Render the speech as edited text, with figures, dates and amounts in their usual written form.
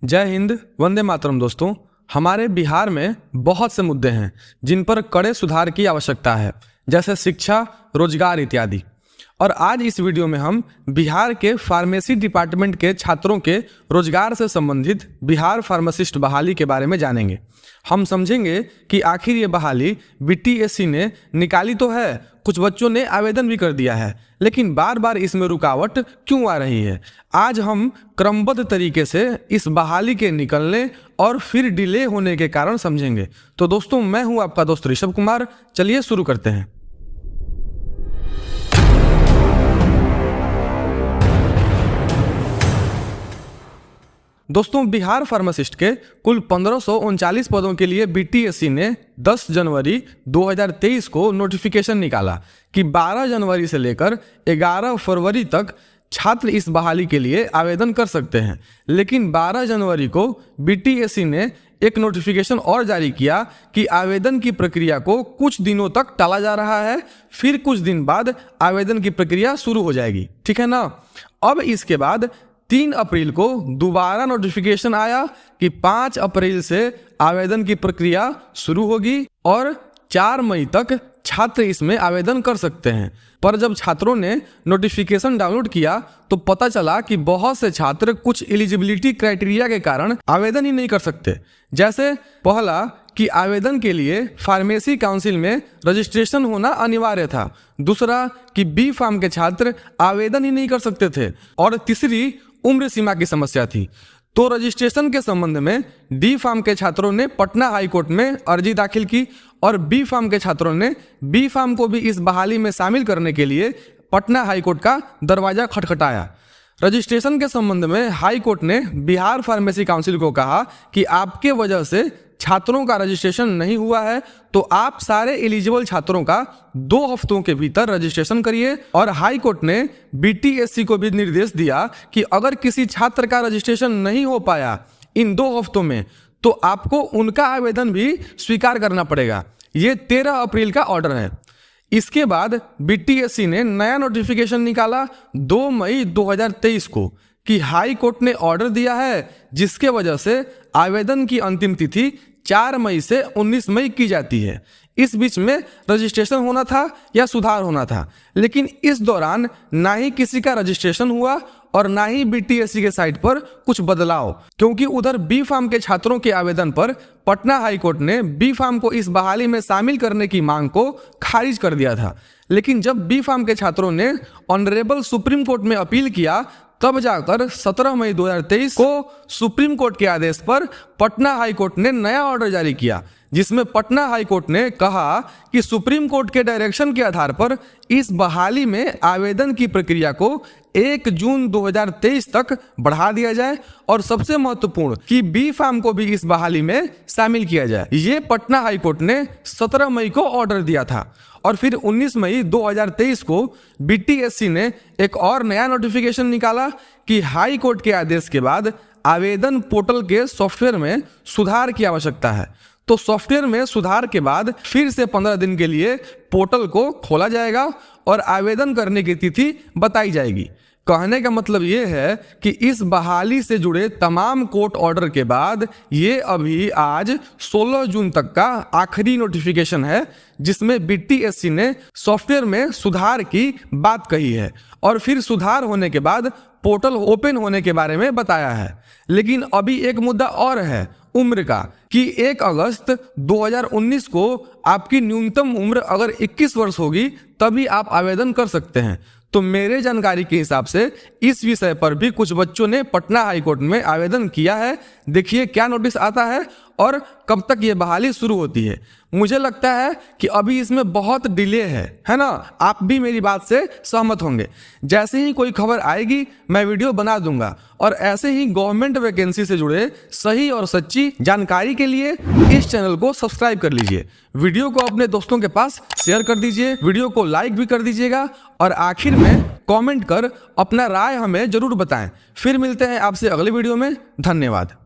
जय हिंद, वंदे मातरम। दोस्तों, हमारे बिहार में बहुत से मुद्दे हैं जिन पर कड़े सुधार की आवश्यकता है, जैसे शिक्षा, रोजगार इत्यादि। और आज इस वीडियो में हम बिहार के फार्मेसी डिपार्टमेंट के छात्रों के रोजगार से संबंधित बिहार फार्मासिस्ट बहाली के बारे में जानेंगे। हम समझेंगे कि आखिर ये बहाली बीटीएससी ने निकाली तो है, कुछ बच्चों ने आवेदन भी कर दिया है, लेकिन बार बार इसमें रुकावट क्यों आ रही है। आज हम क्रमबद्ध तरीके से इस बहाली के निकलने और फिर डिले होने के कारण समझेंगे। तो दोस्तों, मैं हूं आपका दोस्त ऋषभ कुमार। चलिए शुरू करते हैं। दोस्तों, बिहार फार्मासिस्ट के कुल 1539 पदों के लिए बीटीएससी ने 10 जनवरी 2023 को नोटिफिकेशन निकाला कि 12 जनवरी से लेकर 11 फरवरी तक छात्र इस बहाली के लिए आवेदन कर सकते हैं। लेकिन 12 जनवरी को बीटीएससी ने एक नोटिफिकेशन और जारी किया कि आवेदन की प्रक्रिया को कुछ दिनों तक टाला जा रहा है, फिर कुछ दिन बाद आवेदन की प्रक्रिया शुरू हो जाएगी। ठीक है ना। अब इसके बाद 3 अप्रैल को दोबारा नोटिफिकेशन आया कि 5 अप्रैल से आवेदन की प्रक्रिया शुरू होगी और 4 मई तक छात्र इसमें आवेदन कर सकते हैं। पर जब छात्रों ने नोटिफिकेशन डाउनलोड किया तो पता चला कि बहुत से छात्र कुछ एलिजिबिलिटी क्राइटेरिया के कारण आवेदन ही नहीं कर सकते। जैसे पहला कि आवेदन के लिए फार्मेसी काउंसिल में रजिस्ट्रेशन होना अनिवार्य था, दूसरा कि बी फार्म के छात्र आवेदन ही नहीं कर सकते थे, और तीसरी उम्र सीमा की समस्या थी। तो रजिस्ट्रेशन के संबंध में डी फार्म के छात्रों ने पटना हाई कोर्ट में अर्जी दाखिल की और बी फार्म के छात्रों ने बी फार्म को भी इस बहाली में शामिल करने के लिए पटना हाई कोर्ट का दरवाजा खटखटाया। रजिस्ट्रेशन के संबंध में हाई कोर्ट ने बिहार फार्मेसी काउंसिल को कहा कि आपके वजह से छात्रों का रजिस्ट्रेशन नहीं हुआ है, तो आप सारे एलिजिबल छात्रों का 2 हफ्तों के भीतर रजिस्ट्रेशन करिए। और हाई कोर्ट ने बीटीएससी को भी निर्देश दिया कि अगर किसी छात्र का रजिस्ट्रेशन नहीं हो पाया इन 2 हफ्तों में, तो आपको उनका आवेदन भी स्वीकार करना पड़ेगा। ये 13 अप्रैल का ऑर्डर है। इसके बाद बीटीएससी ने नया नोटिफिकेशन निकाला 2 मई 2023 को कि हाई कोर्ट ने ऑर्डर दिया है, जिसके वजह से आवेदन की अंतिम तिथि 4 मई से 19 मई की जाती है। इस बीच में रजिस्ट्रेशन होना था या सुधार होना था, लेकिन इस दौरान ना ही किसी का रजिस्ट्रेशन हुआ और ना ही बीटीएससी के साइट पर कुछ बदलाव, क्योंकि उधर बी फार्म के छात्रों के आवेदन पर पटना हाई कोर्ट ने बी फार्म को इस बहाली में शामिल करने की मांग को खारिज कर दिया था। लेकिन जब बी फार्म के छात्रों ने ऑनरेबल सुप्रीम कोर्ट में अपील किया, तब जाकर 17 मई 2023 को सुप्रीम कोर्ट के आदेश पर पटना हाई कोर्ट ने नया ऑर्डर जारी किया, जिसमें पटना हाई कोर्ट ने कहा कि सुप्रीम कोर्ट के डायरेक्शन के आधार पर इस बहाली में आवेदन की प्रक्रिया को 1 जून 2023 तक बढ़ा दिया जाए, और सबसे महत्वपूर्ण कि बी फार्म को भी इस बहाली में शामिल किया जाए। ये पटना हाई कोर्ट ने 17 मई को ऑर्डर दिया था। और फिर 19 मई 2023 को बीटीएससी ने एक और नया नोटिफिकेशन निकाला कि हाई कोर्ट के आदेश के बाद आवेदन पोर्टल के सॉफ्टवेयर में सुधार की आवश्यकता है। तो सॉफ्टवेयर में सुधार के बाद फिर से 15 दिन के लिए पोर्टल को खोला जाएगा और आवेदन करने की तिथि बताई जाएगी। कहने का मतलब ये है कि इस बहाली से जुड़े तमाम कोर्ट ऑर्डर के बाद ये अभी आज 16 जून तक का आखिरी नोटिफिकेशन है, जिसमें बीटीएससी ने सॉफ्टवेयर में सुधार की बात कही है और फिर सुधार होने के बाद पोर्टल ओपन होने के बारे में बताया है। लेकिन अभी एक मुद्दा और है उम्र का, कि 1 अगस्त 2019 को आपकी न्यूनतम उम्र अगर 21 वर्ष होगी तभी आप आवेदन कर सकते हैं। तो मेरे जानकारी के हिसाब से इस विषय पर भी कुछ बच्चों ने पटना हाई कोर्ट में आवेदन किया है। देखिए क्या नोटिस आता है और कब तक ये बहाली शुरू होती है। मुझे लगता है कि अभी इसमें बहुत डिले है ना। आप भी मेरी बात से सहमत होंगे। जैसे ही कोई खबर आएगी मैं वीडियो बना दूंगा, और ऐसे ही गवर्नमेंट वैकेंसी से जुड़े सही और सच्ची जानकारी के लिए इस चैनल को सब्सक्राइब कर लीजिए। वीडियो को अपने दोस्तों के पास शेयर कर दीजिए, वीडियो को लाइक भी कर दीजिएगा, और आखिर में कमेंट कर अपना राय हमें जरूर बताएं। फिर मिलते हैं आपसे अगले वीडियो में। धन्यवाद।